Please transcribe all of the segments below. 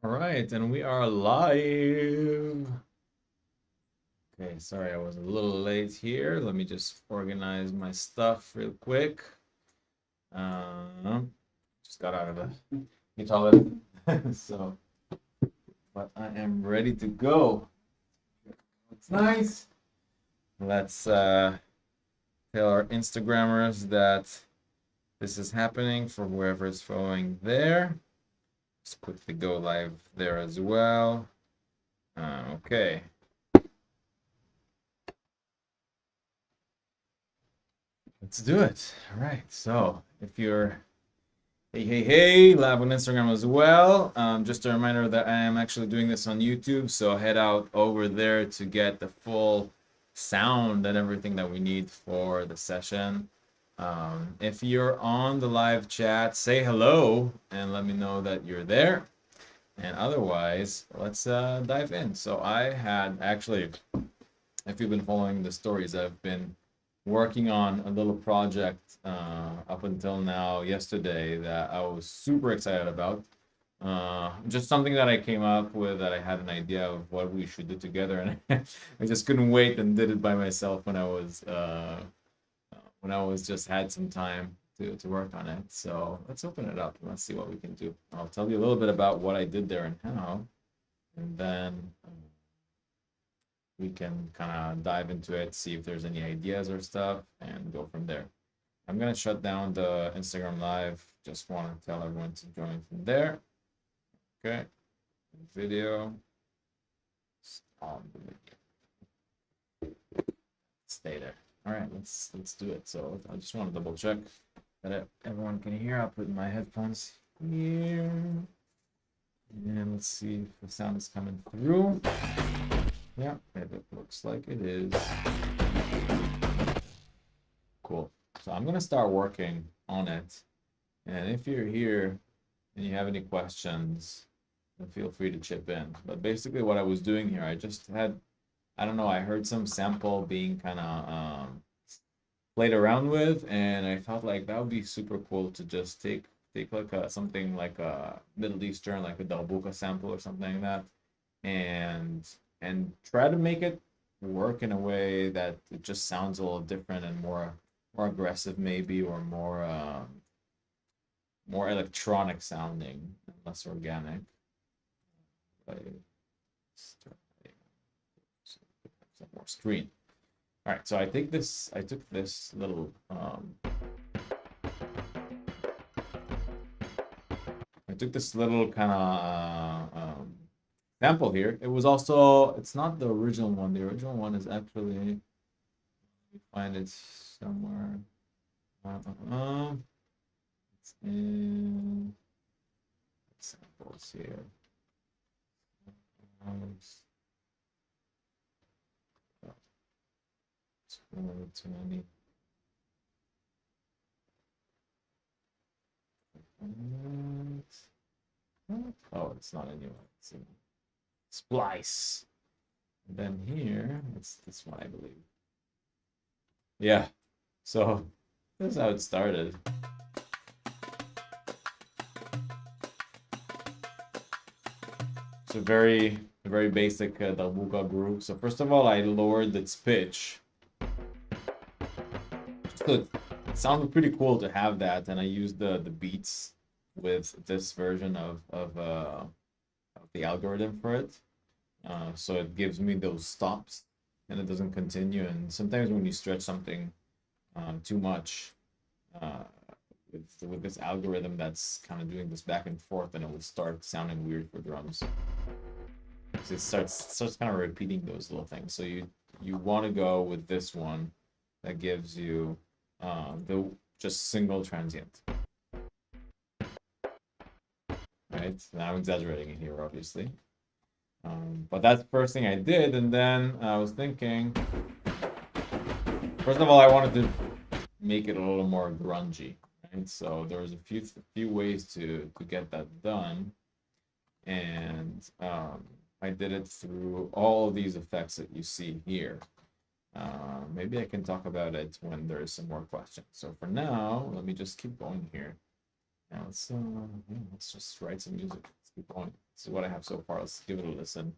All right, and we are live. Okay, sorry I was a little late here. Let me just organize my stuff real quick. Just got out of the toilet, so but I am ready to go. It's nice. Let's tell our Instagrammers that this is happening for whoever is following there. Just quickly go live there as well. Okay. Let's do it. All right. So if you're, hey, live on Instagram as well. Just a reminder that I am actually doing this on YouTube. So head out over there to get the full sound and everything that we need for the session. If you're on the live chat, say hello and let me know that you're there. And otherwise, let's dive in. So I had actually, if you've been following the stories, I've been working on a little project up until now yesterday that I was super excited about. Just something that I came up with that I had an idea of what we should do together, and I just couldn't wait and did it by myself when I was just had some time to work on it. So let's open it up and let's see what we can do. I'll tell you a little bit about what I did there and how, and then we can kind of dive into it, see if there's any ideas or stuff, and go from there. I'm gonna shut down the Instagram live. Just want to tell everyone to join from there. Okay, video. Stop the video. Stay there. All right, let's do it. So I just want to double check that everyone can hear. I'll put my headphones here, and let's see if the sound is coming through. Yeah, it looks like it is. Cool. So I'm gonna start working on it. And if you're here and you have any questions, then feel free to chip in. But basically what I was doing here, I just had, I don't know, I heard some sample being kind of played around with, and I thought like that would be super cool to just take like something like a Middle Eastern, like a darbuka sample or something like that, and try to make it work in a way that it just sounds a little different and more aggressive maybe, or more electronic sounding and less organic. Some more screen. All right, so I took this little kind of sample here. It was also, it's not the original one. The original one is actually, let me find it somewhere. It's in samples here. 20. Oh, it's not a new one. It's a splice. And then here, it's this one, I believe. Yeah. So this is how it started. It's a very basic darbuka groove. So first of all, I lowered its pitch. So it sounded pretty cool to have that, and I used the beats with this version of the algorithm for it. So it gives me those stops, and it doesn't continue. And sometimes when you stretch something too much uh, with this algorithm that's kind of doing this back and forth, and it will start sounding weird for drums. So it starts kind of repeating those little things. So you want to go with this one that gives you the just single transient. Right? Now I'm exaggerating it here, obviously. But that's the first thing I did, and then I was thinking, first of all, I wanted to make it a little more grungy, right? So there was a few ways to get that done, and I did it through all of these effects that you see here. Maybe I can talk about it when there is some more questions. So for now, let me just keep going here. Now let's just write some music. Let's keep going. This is what I have so far. Let's give it a listen.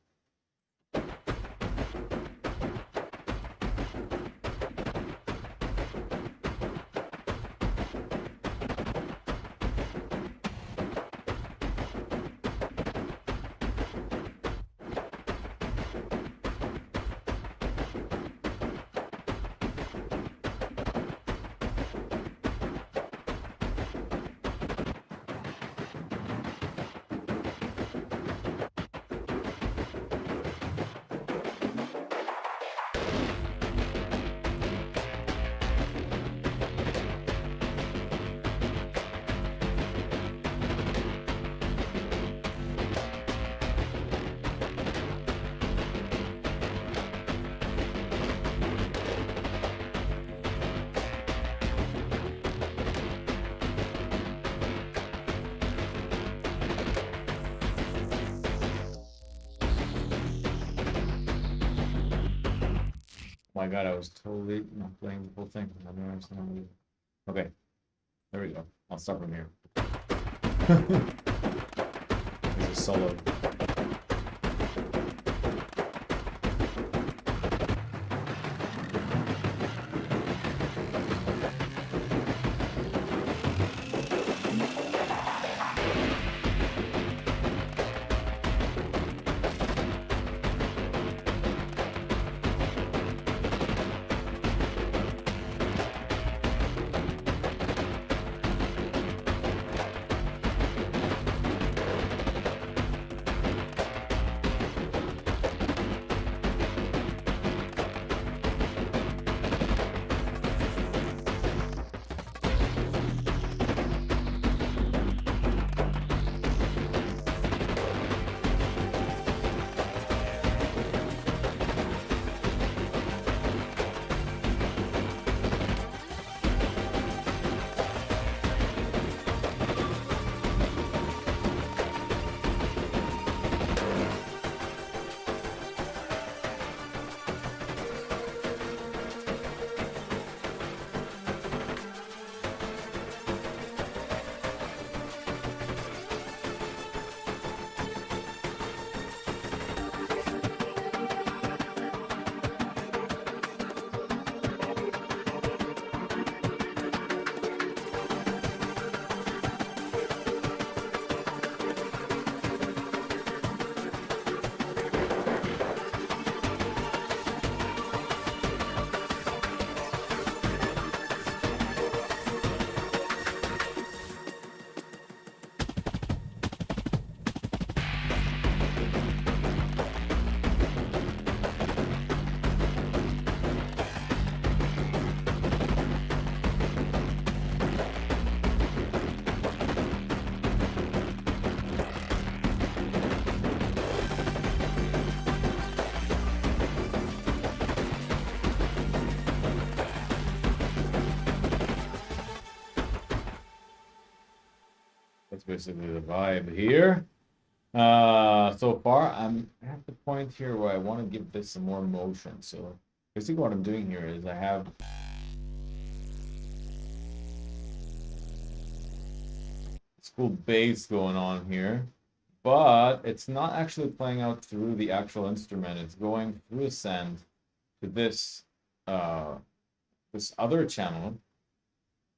My God, I was totally not playing the full thing. I don't understand. Okay, there we go. I'll start from here. This is solo. That's basically the vibe here. So far, I'm at the point here where I want to give this some more motion. So basically what I'm doing here is I have this cool bass going on here, but it's not actually playing out through the actual instrument. It's going through a send to this other channel,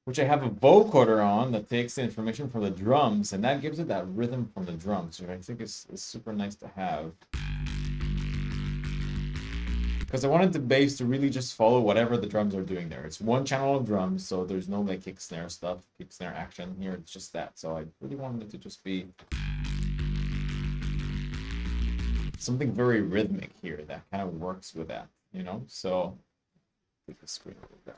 which I have a vocoder on that takes the information from the drums, and that gives it that rhythm from the drums, which I think is super nice to have. Because I wanted the bass to really just follow whatever the drums are doing there. It's one channel of drums, so there's no like kick snare stuff, kick snare action here. It's just that. So I really wanted it to just be something very rhythmic here that kind of works with that, you know? So take the screen over there.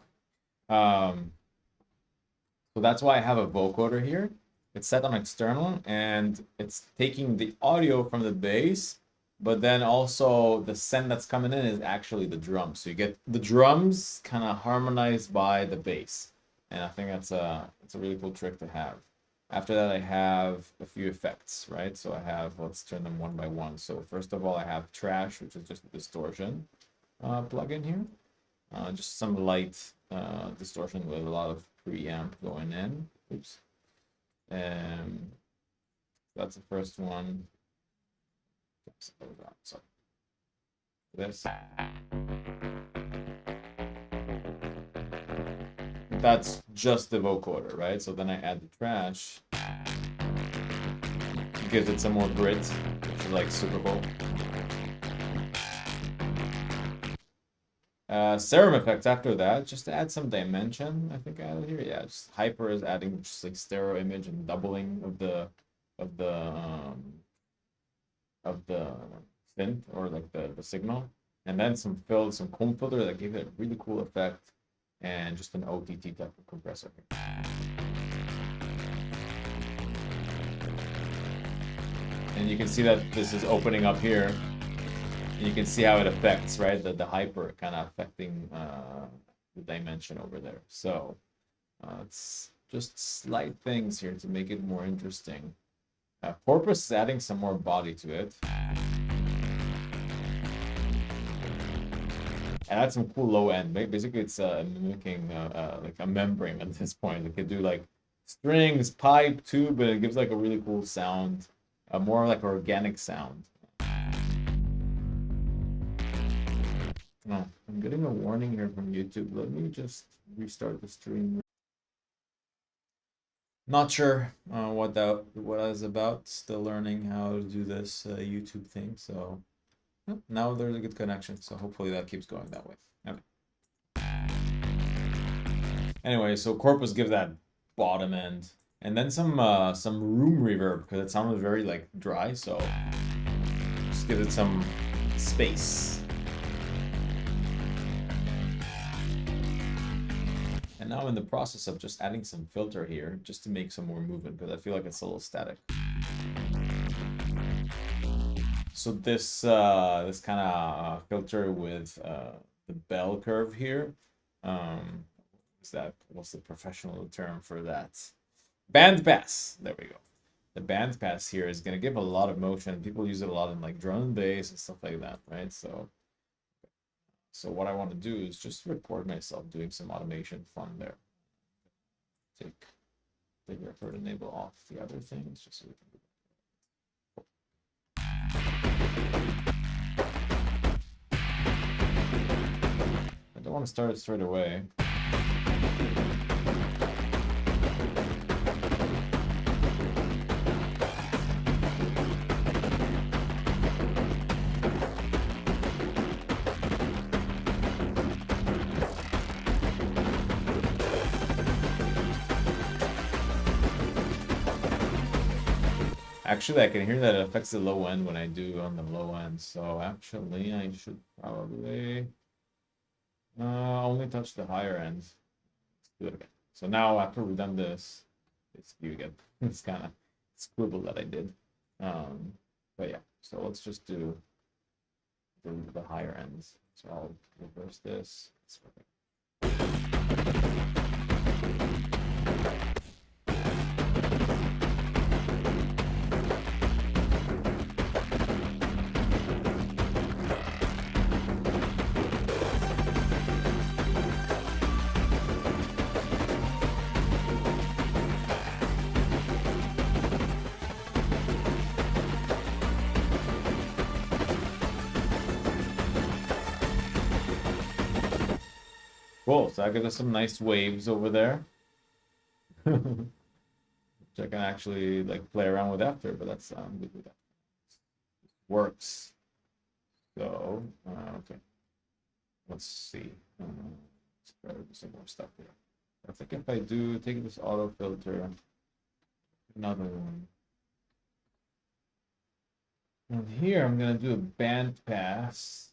So that's why I have a vocoder here. It's set on external and it's taking the audio from the bass, but then also the send that's coming in is actually the drums. So you get the drums kind of harmonized by the bass. And I think it's a really cool trick to have. After that, I have a few effects, right? So I have, let's turn them one by one. So first of all, I have trash, which is just a distortion plugin here. Just some light distortion with a lot of preamp going in. Oops. That's the first one. So this. That's just the vocoder, right? So then I add the trash. Gives it some more grit, which is like super cool. Serum effects after that, just to add some dimension, I think I added here. Yeah, just hyper is adding just like stereo image and doubling of the of the of the synth or like the signal. And then some fill, some comb filter that gave it a really cool effect, and just an OTT type of compressor. And you can see that this is opening up here. And you can see how it affects, right? The hyper kind of affecting the dimension over there. So it's just slight things here to make it more interesting. Porpoise is adding some more body to it. And add some cool low end. Basically, it's mimicking like a membrane at this point. It could do like strings, pipe, tube, but it gives like a really cool sound, a more like organic sound. Oh, I'm getting a warning here from YouTube. Let me just restart the stream. Not sure what that is about. Still learning how to do this YouTube thing. So now there's a good connection. So hopefully that keeps going that way. Okay. Anyway, so Corpus gives that bottom end, and then some room reverb because it sounded very like dry. So just give it some space. And now I'm in the process of just adding some filter here just to make some more movement because I feel like it's a little static. So this this kind of filter with the bell curve here. What's the professional term for that? Band pass. There we go. The band pass here is gonna give a lot of motion. People use it a lot in like drum and bass and stuff like that, right? So what I want to do is just record myself doing some automation fun there. Take the record enable off the other things just so we can do that. I don't want to start it straight away. Actually, I can hear that it affects the low end when I do on the low end. So actually, I should probably only touch the higher end. Let's do it again. So now after we've done this, it's you get this kind of squibble that I did. But yeah, so let's just do the higher ends. So I'll reverse this. Cool, so that gives us some nice waves over there. Which I can actually like play around with after, but that's good with that. Works. So, okay. Let's see. Let's try to do some more stuff here. I think if I do take this auto filter, another one. And here I'm gonna do a band pass.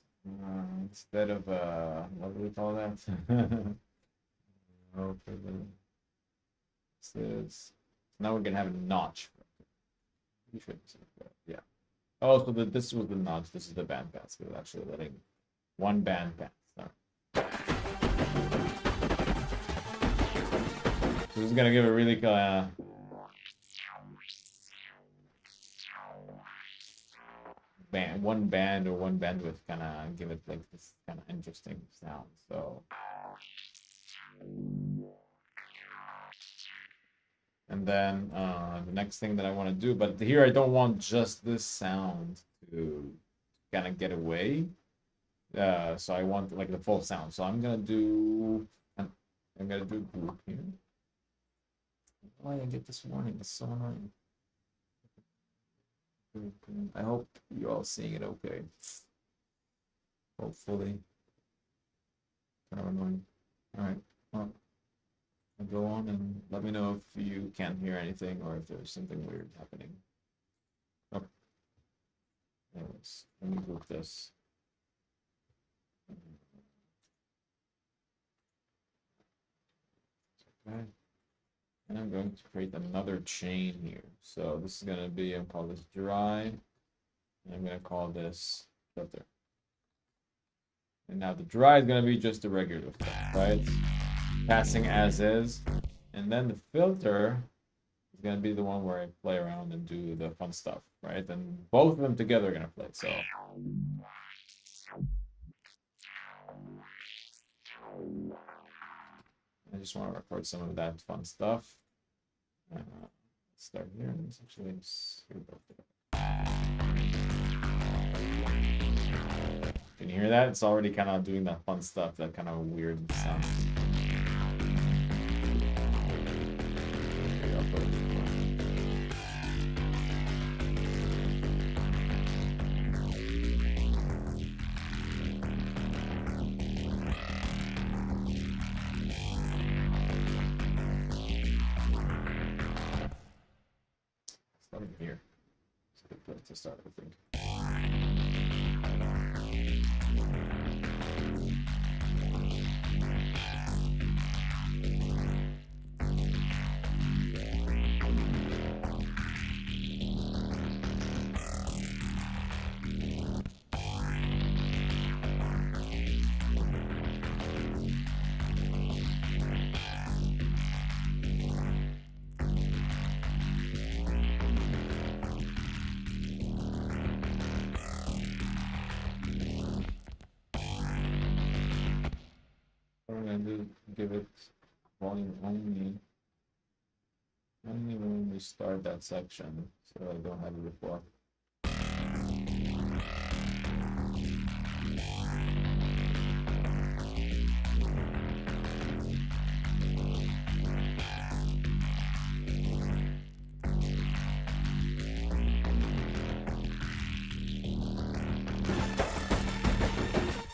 Instead of what do we call that? Now we're gonna have a notch. You should see that. Yeah. Oh, so this was the notch. This is the band pass. We're actually letting one band pass. So this is gonna give a really one band or one bandwidth, kind of give it like this kind of interesting sound. So, and then the next thing that I want to do, but here I don't want just this sound to to kind of get away. So I want like the full sound. So I'm gonna do group here. Why did I get this warning? It's so annoying. I hope you're all seeing it okay. Hopefully. Kind of annoying. All right. Well, I'll go on and let me know if you can't hear anything or if there's something weird happening. Oh. Anyways, let me group this. Okay. And I'm going to create another chain here. So this is going to be, I'll call this dry. And I'm going to call this filter. And now the dry is going to be just the regular stuff, right? Passing as is. And then the filter is going to be the one where I play around and do the fun stuff, right? And both of them together are going to play. So I just want to record some of that fun stuff. Let's start here. Let's actually here both together. Can you hear that? It's already kind of doing that fun stuff, that kind of weird sound. Starting here. It's a good place to start, I think. Give it volume only when we start that section, so I don't have it before.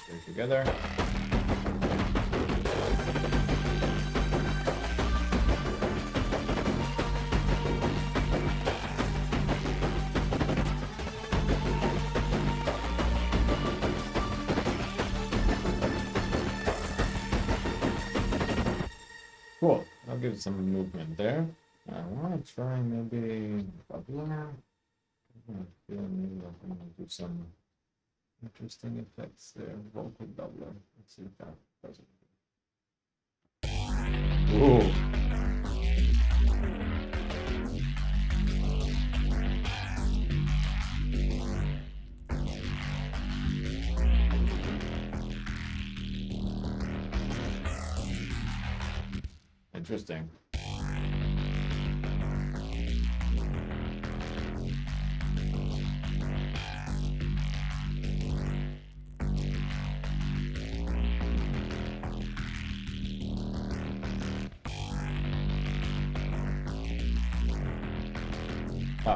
Put together. Cool. I'll give it some movement there. I want to try maybe bubbler. I'm feeling maybe I'm going to do some interesting effects there. Vocal doubler. Let's see if that does it. Ooh. Interesting.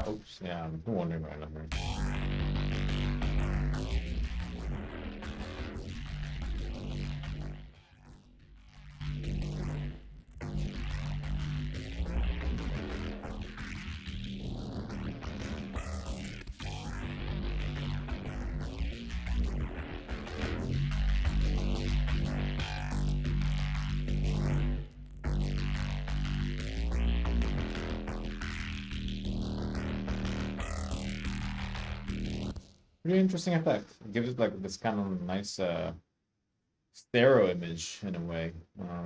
Oops, yeah, I'm wondering right now. Pretty interesting effect. It gives it like this kind of nice stereo image in a way,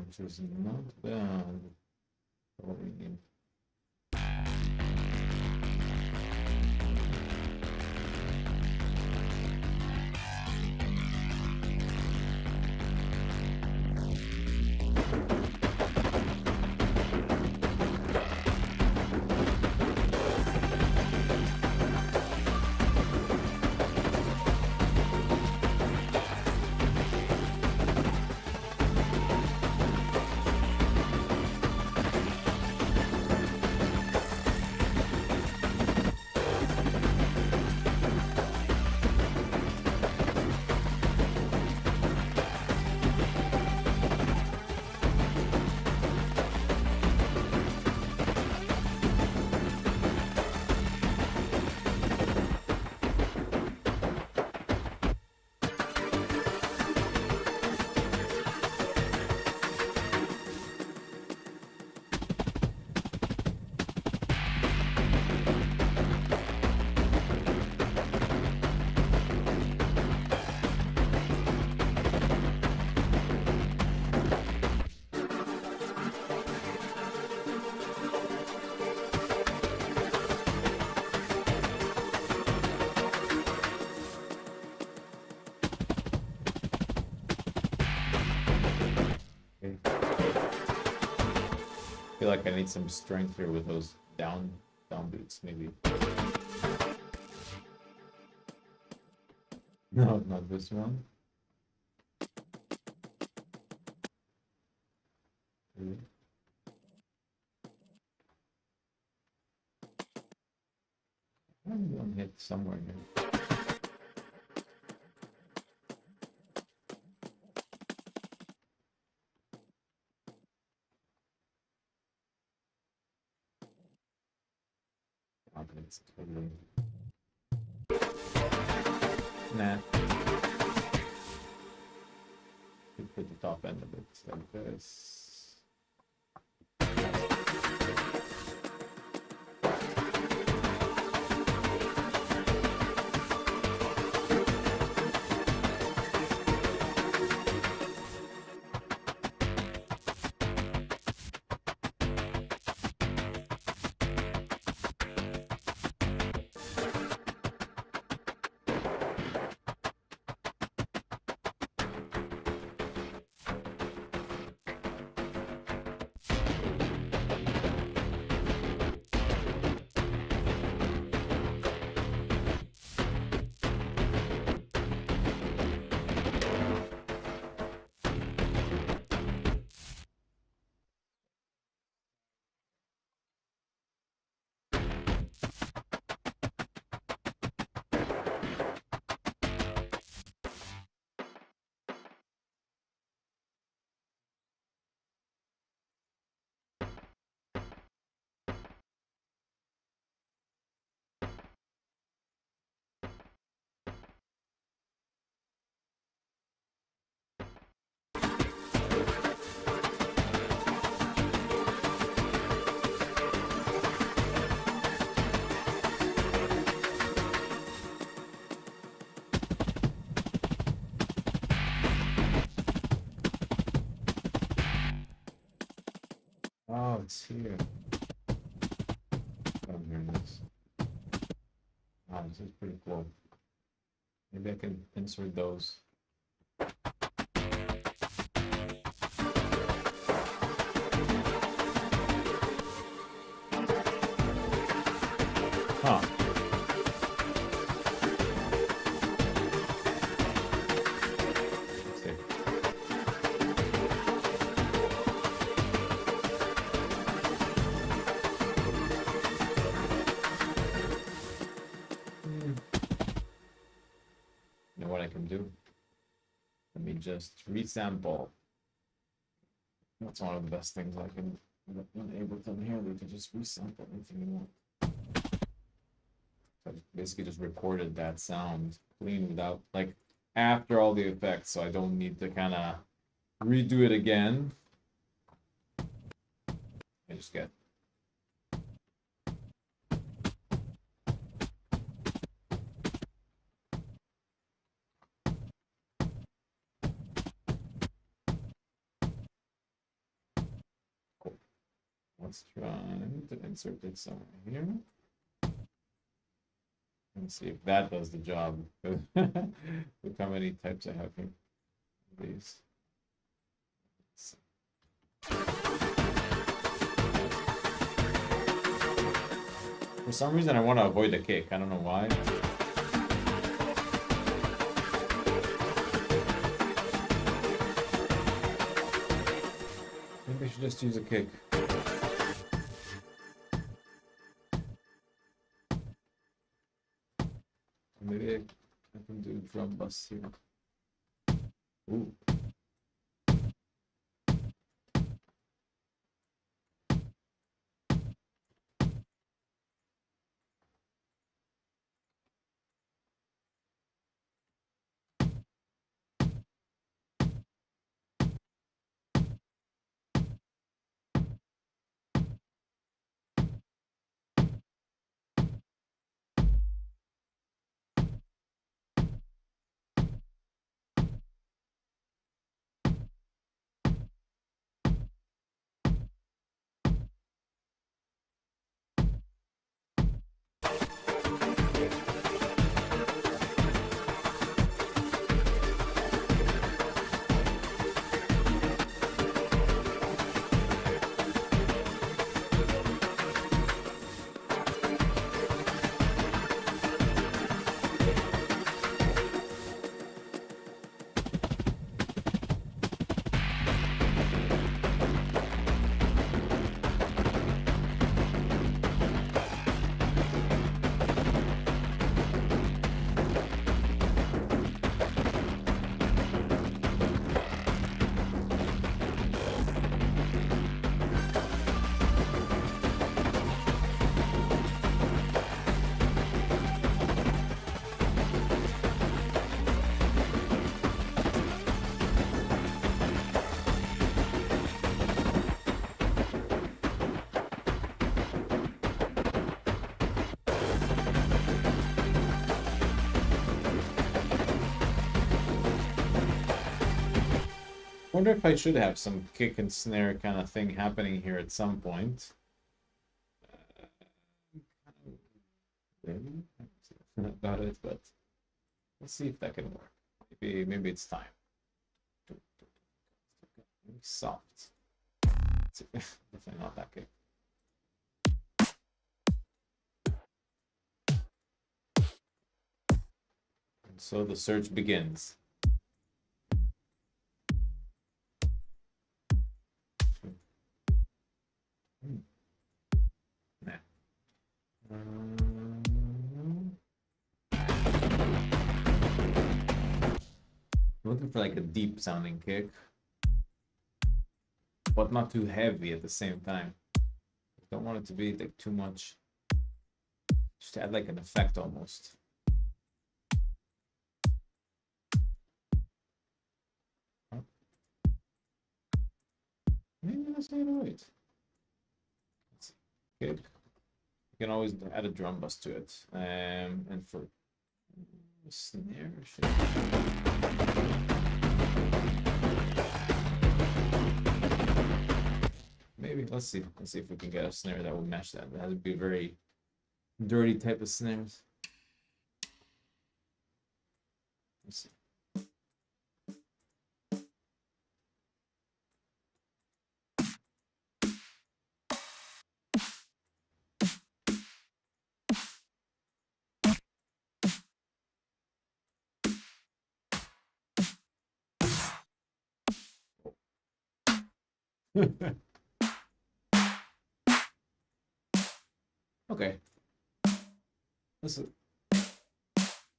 which is not bad for what we need. feel like I need some strength here with those down beats, maybe. No, not this one. Really? I'm gonna hit somewhere here. Confidence, totally. Nah. Could put the top end of it like this. Oh, it's here. I'm hearing this. Wow, this is pretty cool. Maybe I can insert those. Huh. Let's see. You know what I can do? Let me just resample. That's one of the best things I can in Ableton here. We can just resample anything you want. So I basically just recorded that sound clean without, like, after all the effects, so I don't need to kind of redo it again. I just get. Cool. Let's try to insert it somewhere here. Let's see if that does the job. Look how many types I have here. These. For some reason, I want to avoid the kick. I don't know why. Maybe I should just use a kick. Maybe I can do drum bass here. Ooh. wonder if I should have some kick and snare kind of thing happening here at some point. Maybe about it, but let's see if that can work. Maybe it's time. Maybe soft. Definitely not that kick. And so the search begins. Nah. Looking for like a deep sounding kick, but not too heavy at the same time. Don't want it to be like too much. Just add like an effect almost. Maybe that's not right. Let's see. Kick. You can always add a drum bus to it. And for snare, maybe let's see if we can get a snare that will match that. That would be very dirty type of snares. Let's see. Okay. Let's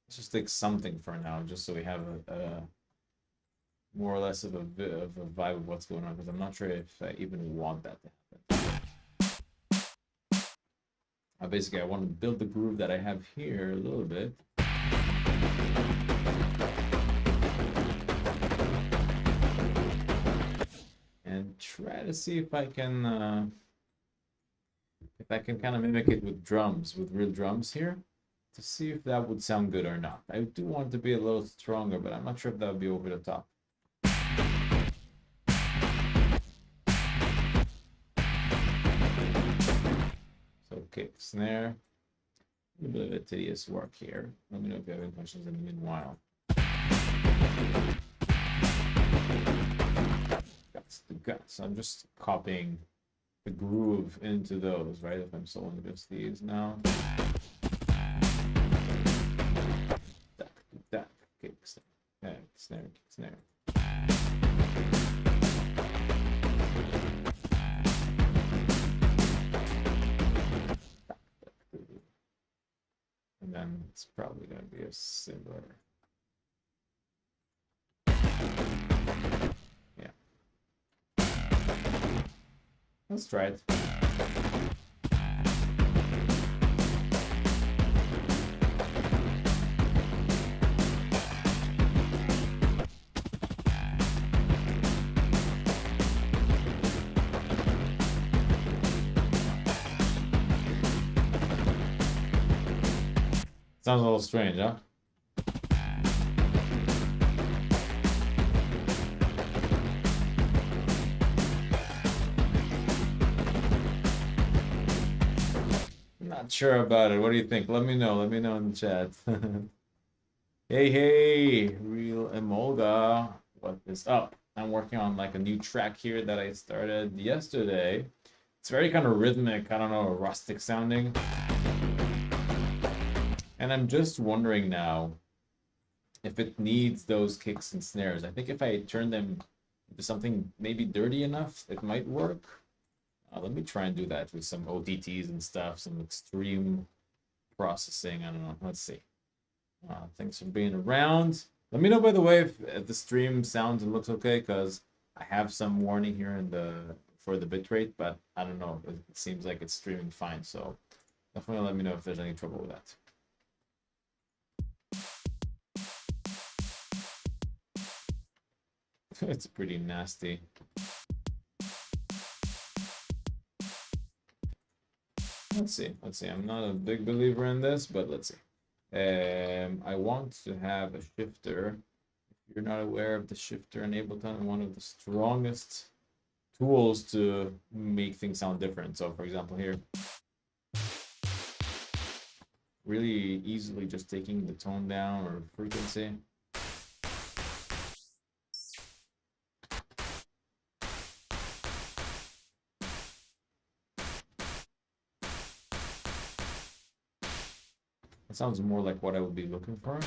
just take something for now, just so we have a more or less of a vibe of what's going on, because I'm not sure if I even want that to happen. Basically, I want to build the groove that I have here a little bit. And try to see if I can kind of mimic it with drums, with real drums here, to see if that would sound good or not. I do want it to be a little stronger, but I'm not sure if that would be over the top. So kick, snare, a little bit of a tedious work here. Let me know if you have any questions in the meanwhile. The guts. I'm just copying the groove into those, right? If I'm soloing just these now. That, kick, snare, snare, snare. And then it's probably going to be a similar. Let's try it. Sounds a little strange, huh? Not sure about it. What do you think? Let me know. Let me know in the chat. Hey, real Emolga. What is up? I'm working on like a new track here that I started yesterday. It's very kind of rhythmic, I don't know, rustic sounding. And I'm just wondering now if it needs those kicks and snares. I think if I turn them into something maybe dirty enough, it might work. Let me try and do that with some OTTs and stuff, some extreme processing. I don't know. Let's see. Thanks for being around. Let me know, by the way, if the stream sounds and looks okay, because I have some warning here for the bitrate, but I don't know. It seems like it's streaming fine, so definitely let me know if there's any trouble with that. It's pretty nasty. Let's see. I'm not a big believer in this, but let's see. I want to have a shifter. If you're not aware of the shifter and ableton, one of the strongest tools to make things sound different. So for example here, really easily just taking the tone down or frequency. It sounds more like what I would be looking for.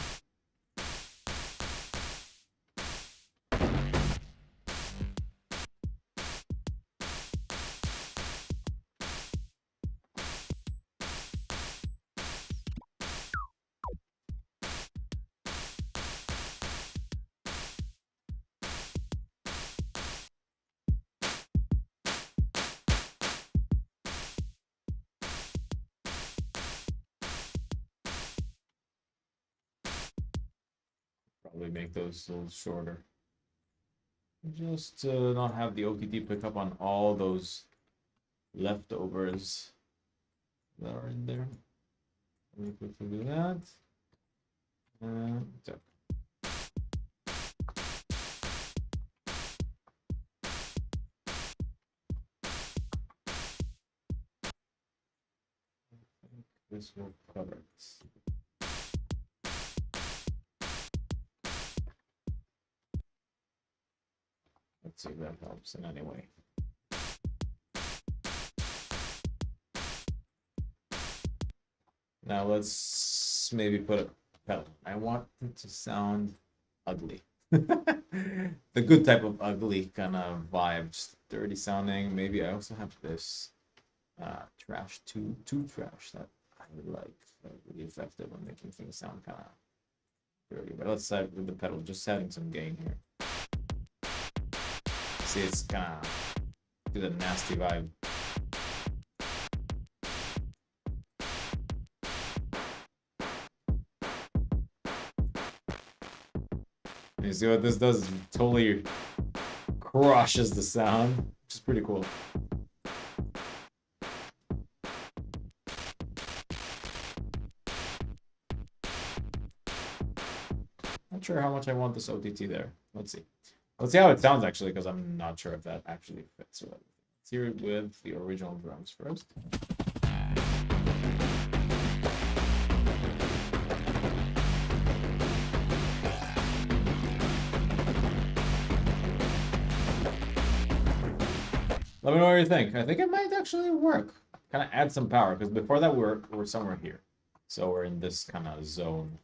Probably make those a little shorter. Just to not have the OTT pick up on all those leftovers that are in there. Let me quickly do that. So. I think this will cover it. Let's see if that helps in any way. Now let's maybe put a pedal. I want it to sound ugly. The good type of ugly kind of vibe, just dirty sounding. Maybe I also have this trash two trash that I like. Really effective when making things sound kind of dirty. But let's start with the pedal, just adding some gain here. See, it's kind of do the nasty vibe. You see what this does? It totally crushes the sound, which is pretty cool. Not sure how much I want this OTT there. Let's see. Let's see how it sounds actually, because I'm not sure if that actually fits with everything. Let's hear it with the original drums first. Let me know what you think. I think it might actually work. Kind of add some power, because before that we're somewhere here. So we're in this kind of zone.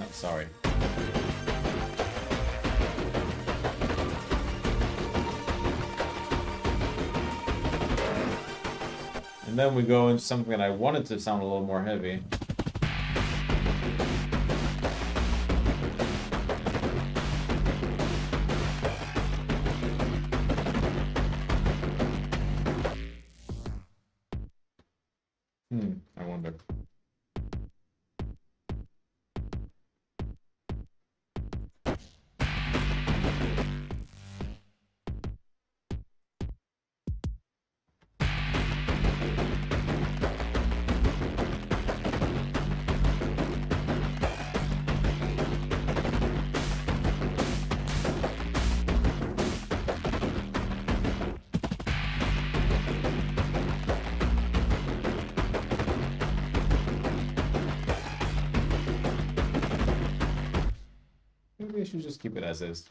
I'm sorry. And then we go into something that I wanted to sound a little more heavy. I wonder. Maybe I should just keep it as is.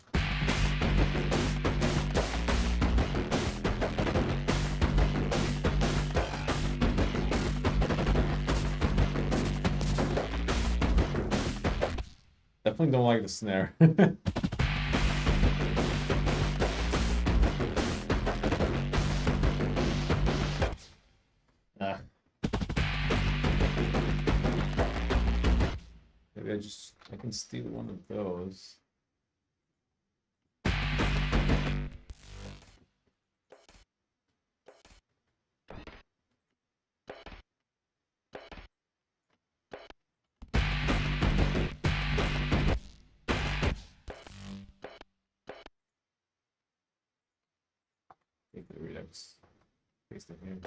Definitely don't like the snare. Maybe I can steal one of those. Take the Redux, paste it here.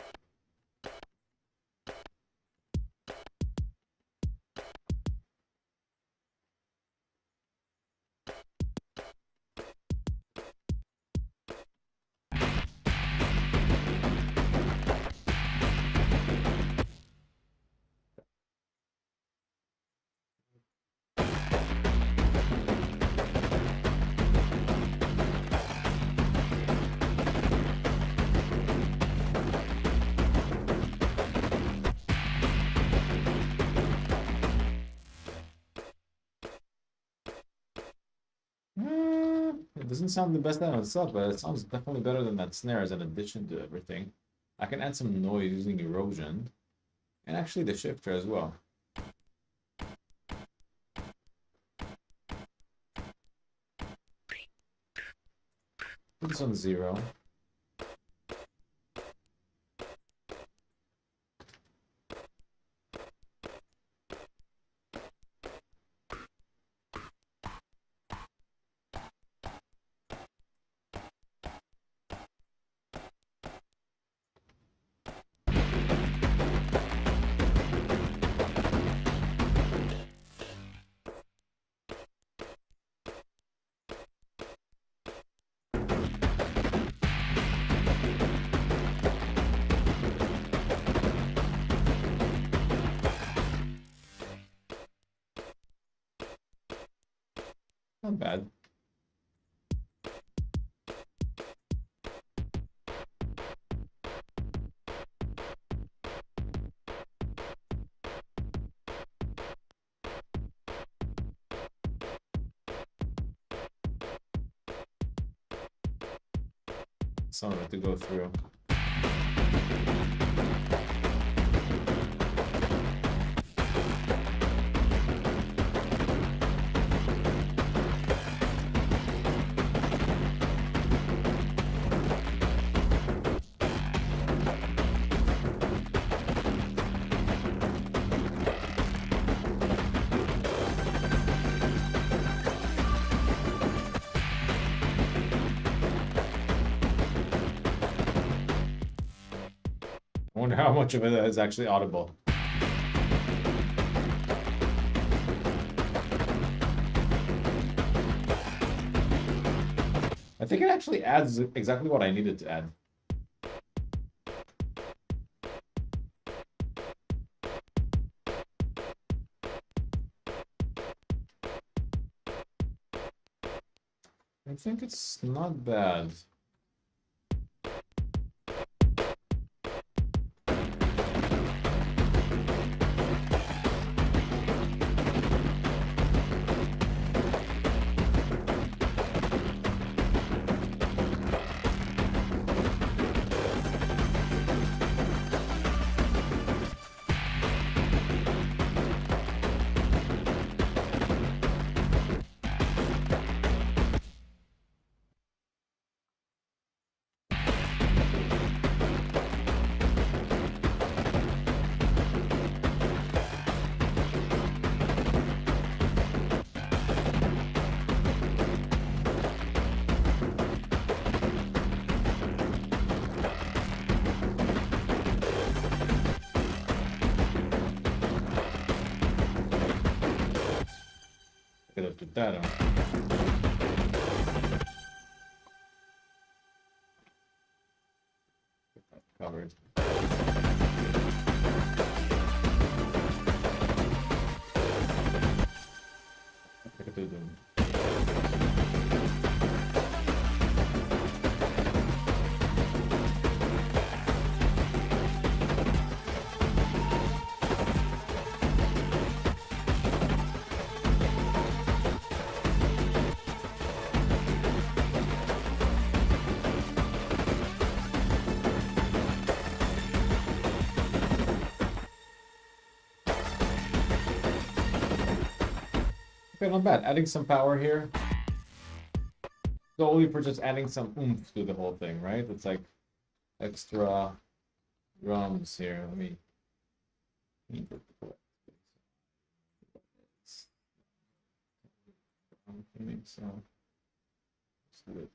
doesn't sound the best out of itself, but it sounds definitely better than that snare as an addition to everything. I can add some noise using erosion, and actually the shifter as well. Put this on 0. Not bad. Some of it to go through. I wonder how much of it is actually audible. I think it actually adds exactly what I needed to add. I think it's not bad. Quedó tutaro. Covered. Fica tudo. Okay, not bad. Adding some power here. Solely for just adding some oomph to the whole thing, right? It's like extra drums here. Let me put the correct so let's do it.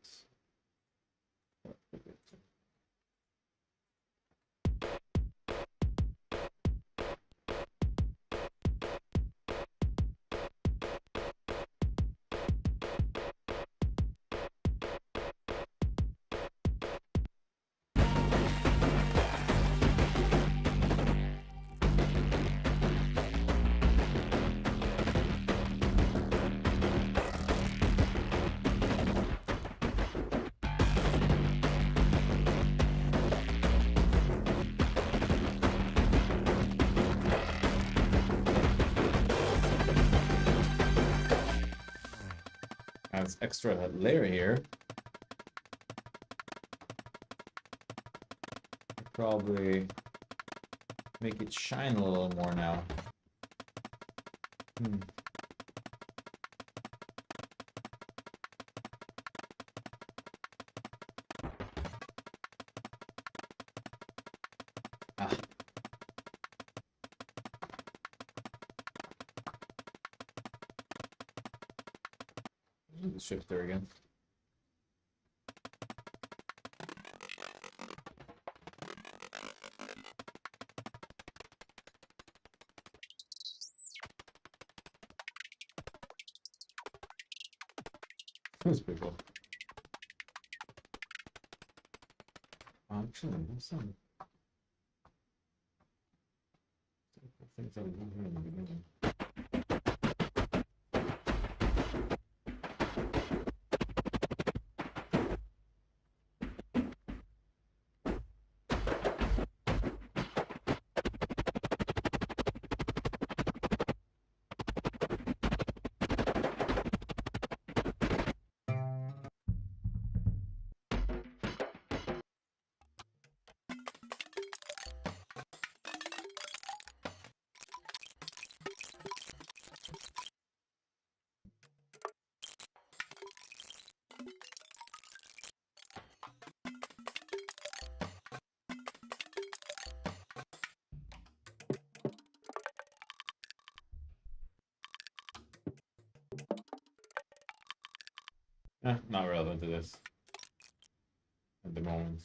extra layer here. Probably make it shine a little more now. The shifter again. That's pretty cool. Actually, there's some things I was doing in the beginning. Not relevant to this at the moment.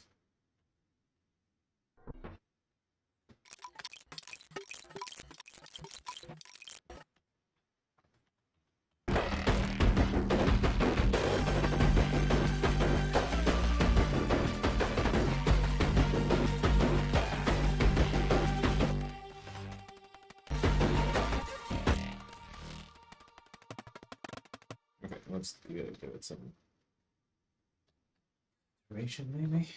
Okay, let's give it some duration maybe.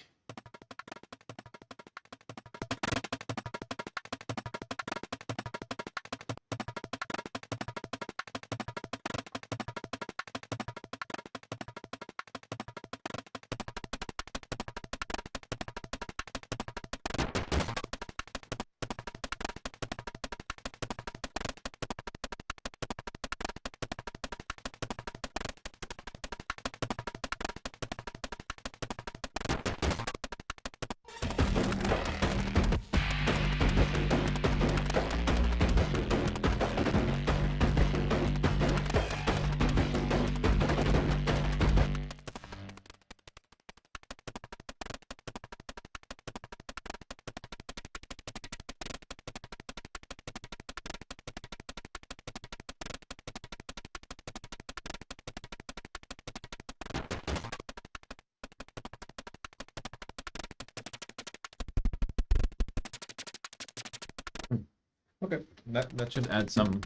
Okay, that should add some.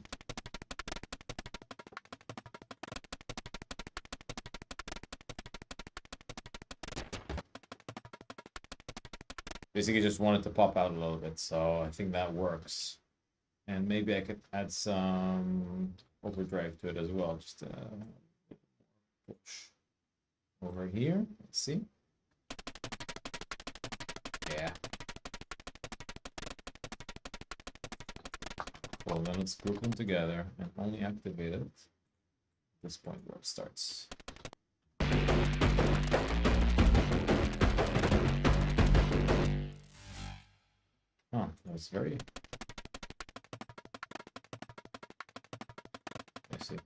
Basically just wanted to pop out a little bit, so I think that works. And maybe I could add some overdrive to it as well, just push over here. Let's see. Yeah. Well, then let's group them together and only activate it at this point where it starts. Oh, that was very... I see.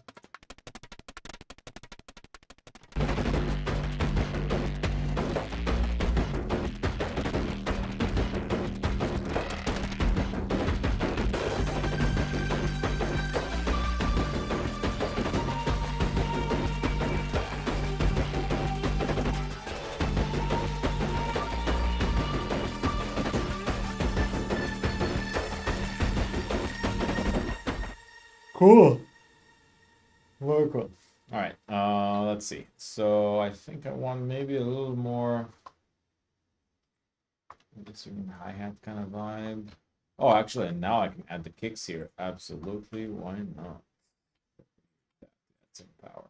Cool. Very cool. All right. Let's see. So I think I want maybe a little more hi-hat kind of vibe. Oh, actually, now I can add the kicks here. Absolutely. Why not? Add some power.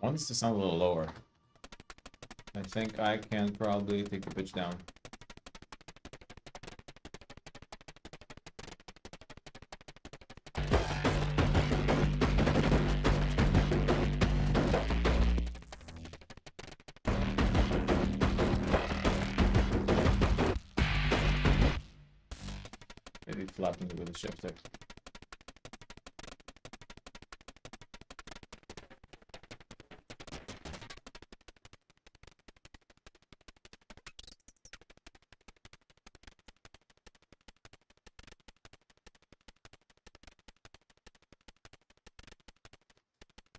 want this to sound a little lower. I think I can probably take the pitch down. Maybe flatten it with a shifter.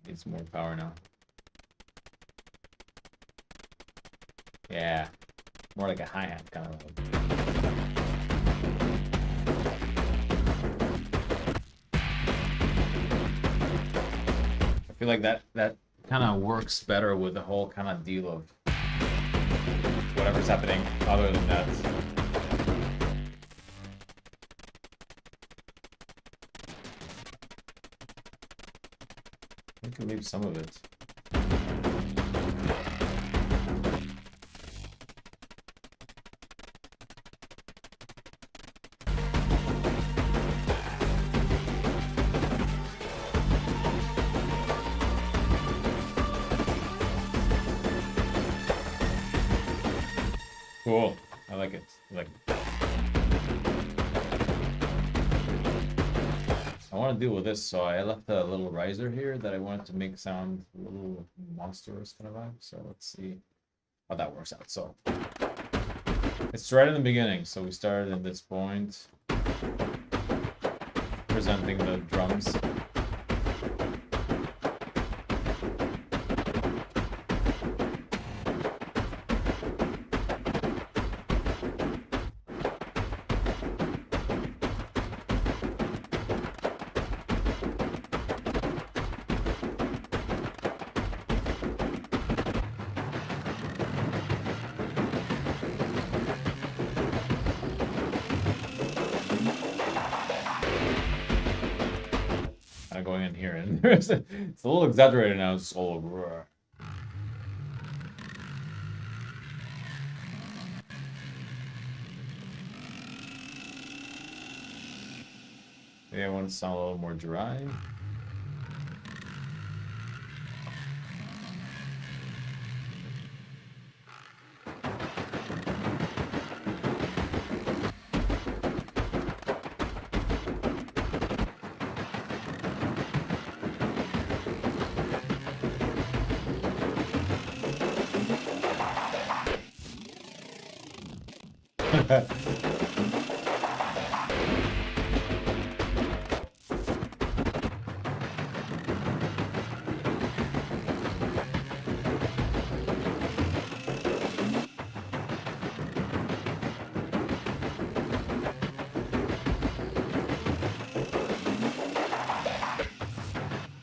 Needs more power now. Yeah, more like a hi-hat kind of. I feel like that kind of works better with the whole kind of deal of whatever's happening other than that. I can leave some of it. Cool. I like it. I like it. I want to deal with this, so I left a little riser here that I wanted to make sound a little monstrous kind of vibe. So let's see how that works out. So it's right in the beginning. So we started at this point, presenting the drums. Going in here, and it's a little exaggerated now. It's all over. Maybe I want to sound a little more dry.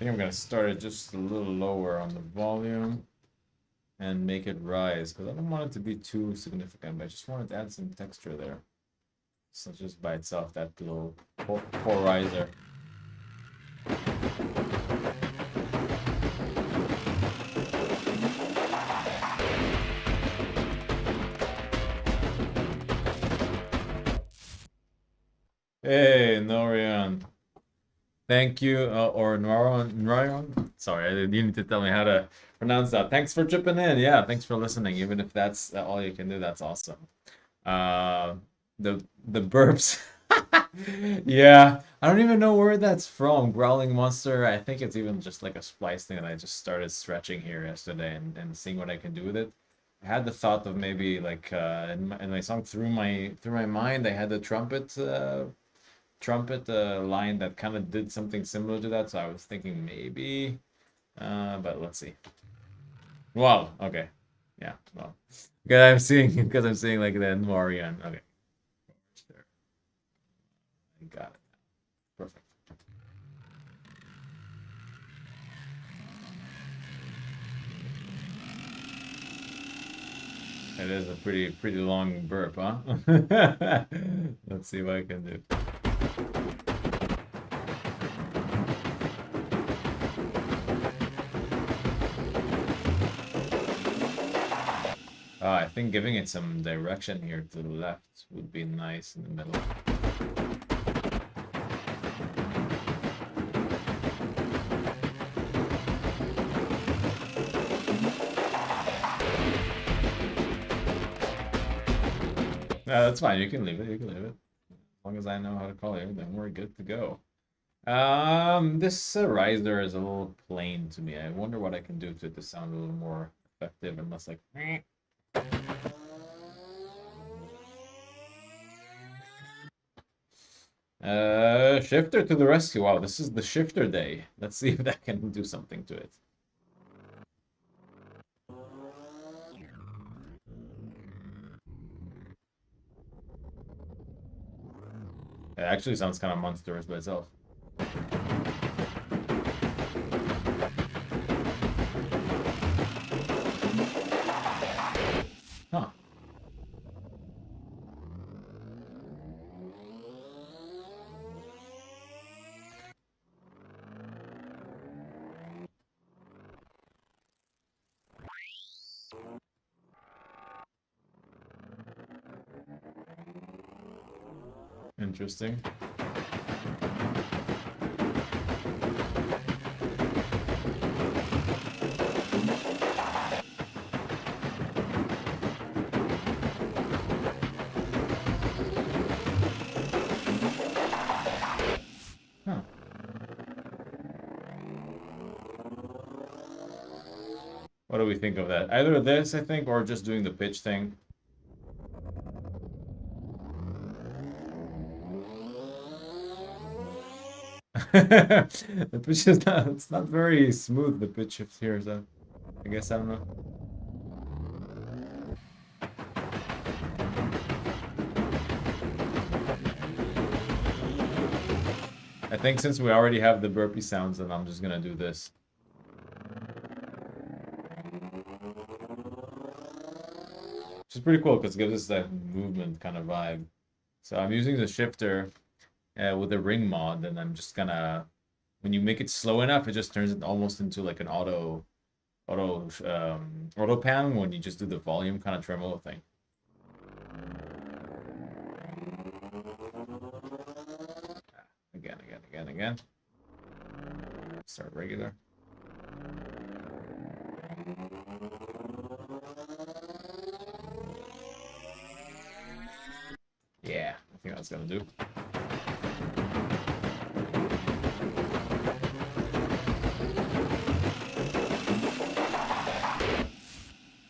I'm gonna start it just a little lower on the volume and make it rise, because I don't want it to be too significant, but I just wanted to add some texture there. So just by itself, that little core riser. Hey, Norian. Thank you, or Norian. Sorry, you need to tell me how to pronounce that. Thanks for chipping in. Yeah, thanks for listening. Even if that's all you can do, that's awesome. The burps. Yeah, I don't even know where that's from. Growling Monster. I think it's even just like a splice thing that I just started stretching here yesterday and seeing what I can do with it. I had the thought of maybe like in my song through my mind, I had the trumpet line that kind of did something similar to that, so I was thinking maybe, but let's see. Wow, okay, yeah, well, because I'm seeing like the Morian. Okay, I got it. Perfect. It is a pretty long burp, huh? Let's see what I can do. I think giving it some direction here to the left would be nice in the middle. No, that's fine. You can leave it. You can leave it. As long as I know how to call you, then we're good to go. This riser is a little plain to me. I wonder what I can do to it to sound a little more effective and less like. Shifter to the rescue. Wow, this is the shifter day. Let's see if that can do something to it. It actually sounds kind of monstrous by itself. Huh. Interesting. Huh. What do we think of that? Either this, I think, or just doing the pitch thing. The pitch is not, it's not very smooth, the pitch shift here, so I guess I don't know. I think since we already have the burpee sounds, then I'm just gonna do this. Which is pretty cool because it gives us that movement kind of vibe. So I'm using the shifter with the ring mod, and I'm just gonna, when you make it slow enough, it just turns it almost into like an auto pan when you just do the volume kind of tremolo thing. Again. Start regular. Yeah, I think that's gonna do.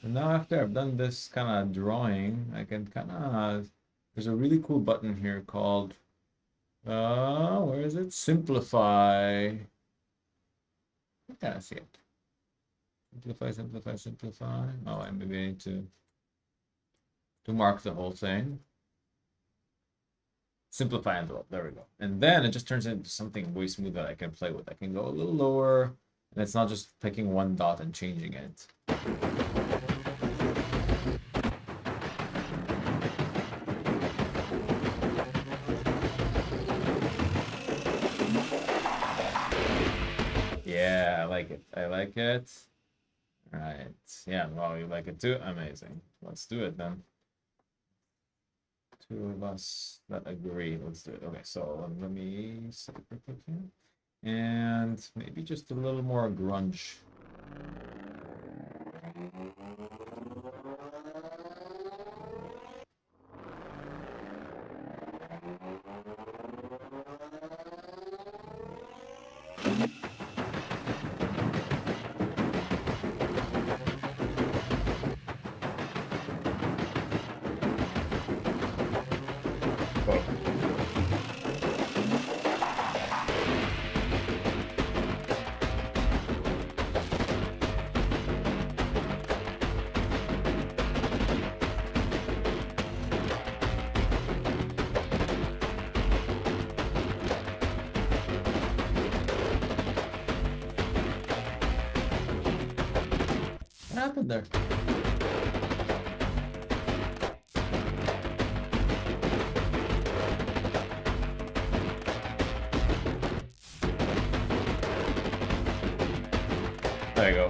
And now after I've done this kind of drawing, I can kind of, there's a really cool button here called, where is it? Simplify. I can't see it. Simplify. Oh, I maybe I need to mark the whole thing. Simplify envelope. There we go. And then it just turns into something way smooth that I can play with. I can go a little lower, and it's not just picking one dot and changing it. Yeah, I like it. I like it. All right. Yeah, well, you like it too? Amazing. Let's do it then. Two of us that agree. Let's do it. Okay, so let me set it real quick here. And maybe just a little more grunge. What happened there? There you go.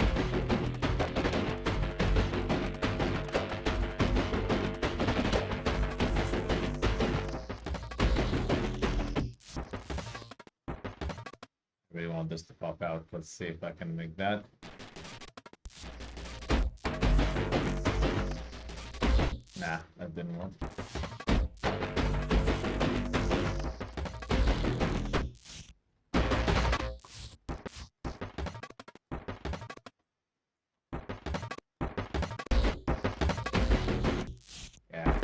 really want this to pop out. Let's see if I can make that. Nah, that didn't work. Yeah.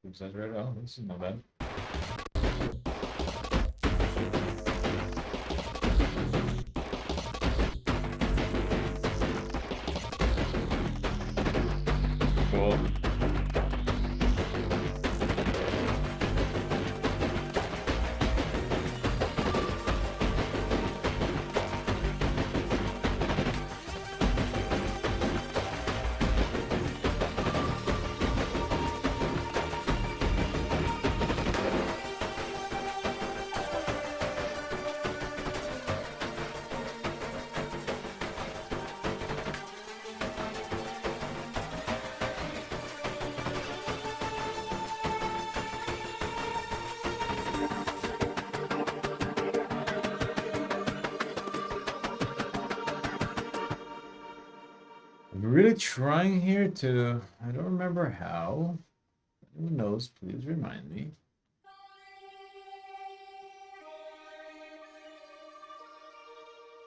Oops, that's right. Oh, this is not bad. Cool. I'm really trying here to, I don't remember how. Who knows? Please remind me.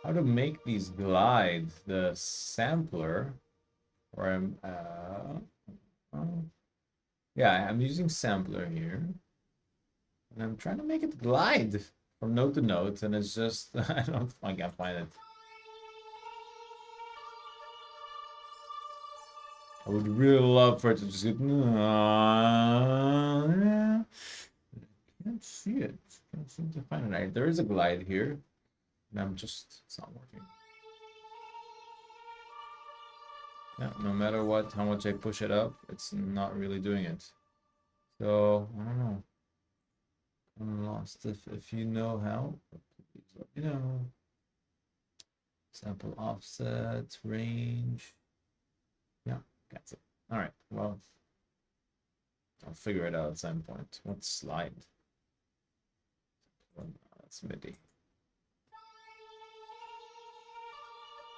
How to make these glide. The sampler, or yeah, I'm using sampler here. And I'm trying to make it glide from note to note, and it's just, I can't find it. I would really love for it to just can't see it. Can't seem to find it. There is a glide here, and it's not working. Yeah, no matter what, how much I push it up, it's not really doing it. So, I don't know. I'm lost. If you know how, please let me know. Sample offset, range. Yeah, that's it. All right, well, I'll figure it out at some point. What's slide? Well, that's MIDI.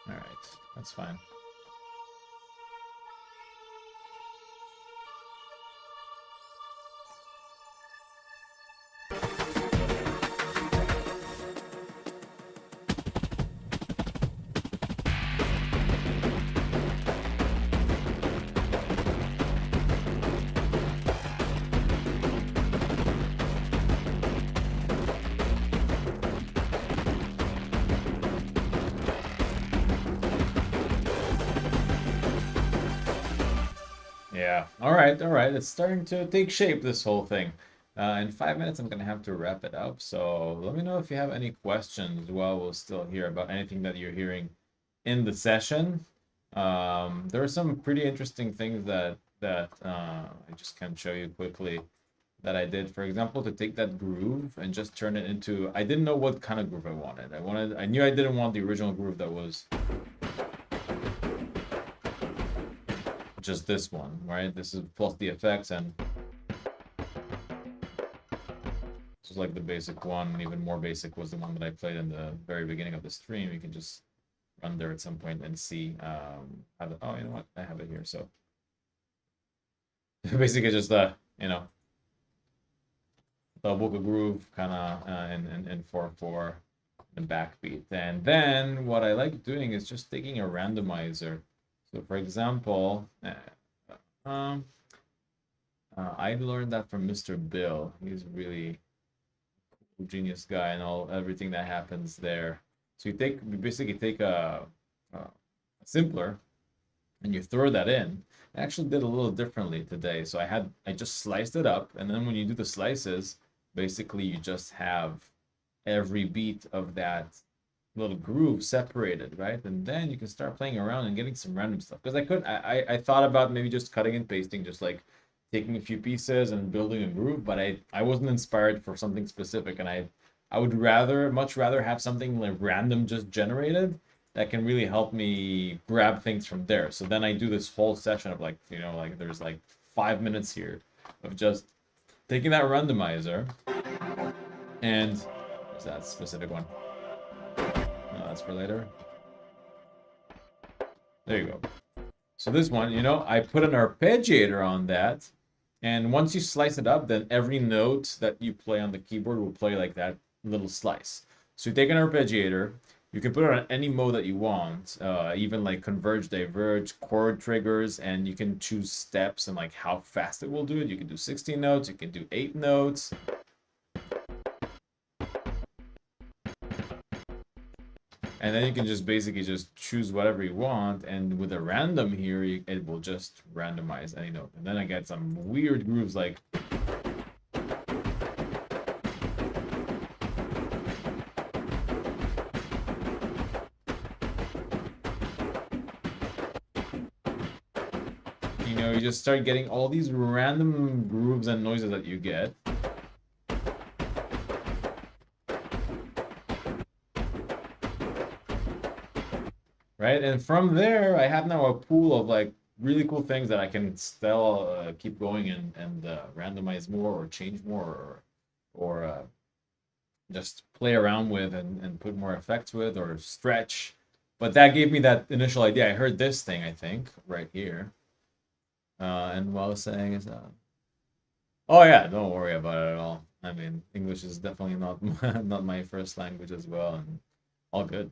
All right, that's fine. Yeah. All right. All right. It's starting to take shape, this whole thing. In 5 minutes, I'm going to have to wrap it up. So let me know if you have any questions while we're still here about anything that you're hearing in the session. There are some pretty interesting things that I just can show you quickly that I did. For example, to take that groove and just turn it into, I didn't know what kind of groove I wanted. I knew I didn't want the original groove that was just this one, right? This is plus the effects, and this is like the basic one, and even more basic was the one that I played in the very beginning of the stream. You can just run there at some point and see how the, oh, you know what? I have it here. So basically just the vocal groove kind of in 4/4 the backbeat. And then what I like doing is just taking a randomizer. So for example, I learned that from Mr. Bill. He's a really cool, genius guy, and everything that happens there. So you basically take a simpler, and you throw that in. I actually did a little differently today. So I just sliced it up, and then when you do the slices, basically you just have every beat of that little groove separated, right? And then you can start playing around and getting some random stuff. Because I thought about maybe just cutting and pasting, just like taking a few pieces and building a groove, but I wasn't inspired for something specific, and I would much rather have something like random just generated that can really help me grab things from there. So then I do this whole session of like, like there's like 5 minutes here of just taking that randomizer and where's that specific one? No, that's for later. There you go. So this one, I put an arpeggiator on that, and once you slice it up, then every note that you play on the keyboard will play like that little slice. So you take an arpeggiator, you can put it on any mode that you want, even like converge, diverge, chord triggers, and you can choose steps and like how fast it will do it. You can do 16 notes, you can do 8 notes. And then you can just basically just choose whatever you want, and with a random here, it will just randomize any note. And then I get some weird grooves like... You just start getting all these random grooves and noises that you get. Right, and from there, I have now a pool of like really cool things that I can still keep going and randomize more or change more or just play around with and put more effects with or stretch. But that gave me that initial idea. I heard this thing, I think, right here. And what I was saying is, oh yeah, don't worry about it at all. I mean, English is definitely not my first language as well, and all good.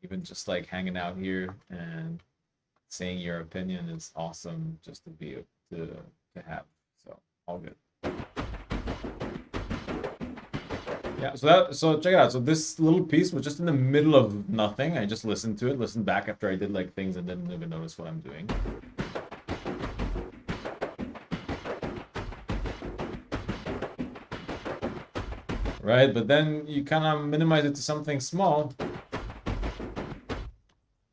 Even just like hanging out here and saying your opinion is awesome just to be to have. So all good. Yeah, so check it out. So this little piece was just in the middle of nothing. I just listened to it, listened back after I did like things and didn't even notice what I'm doing. Right, but then you kind of minimize it to something small.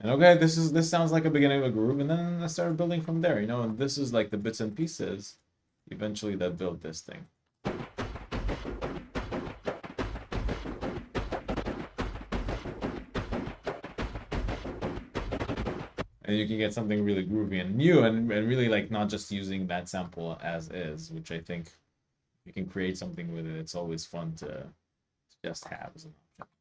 And okay, this sounds like a beginning of a groove, and then I started building from there, and this is like the bits and pieces eventually that build this thing. And you can get something really groovy and new and really like not just using that sample as is, which I think you can create something with it. It's always fun to just have as an option.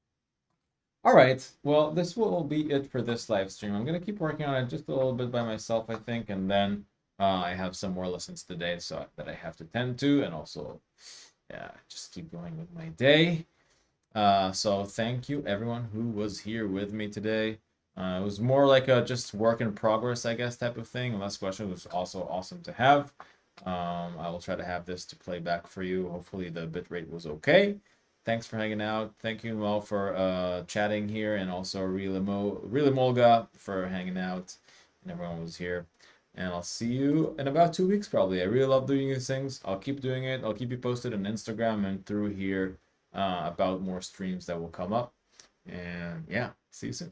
All right, well, this will be it for this live stream. I'm going to keep working on it just a little bit by myself, I think, and then I have some more lessons today that I have to tend to, and also, yeah, just keep going with my day. So thank you, everyone who was here with me today. It was more like a just work in progress, I guess, type of thing. Last question was also awesome to have. I will try to have this to play back for you. Hopefully the bitrate was okay. Thanks for hanging out. Thank you all for chatting here, and also really Molga for hanging out, and everyone was here. And I'll see you in about 2 weeks probably. I really love doing these things. I'll keep doing it. I'll keep you posted on Instagram and through here about more streams that will come up. And yeah, see you soon.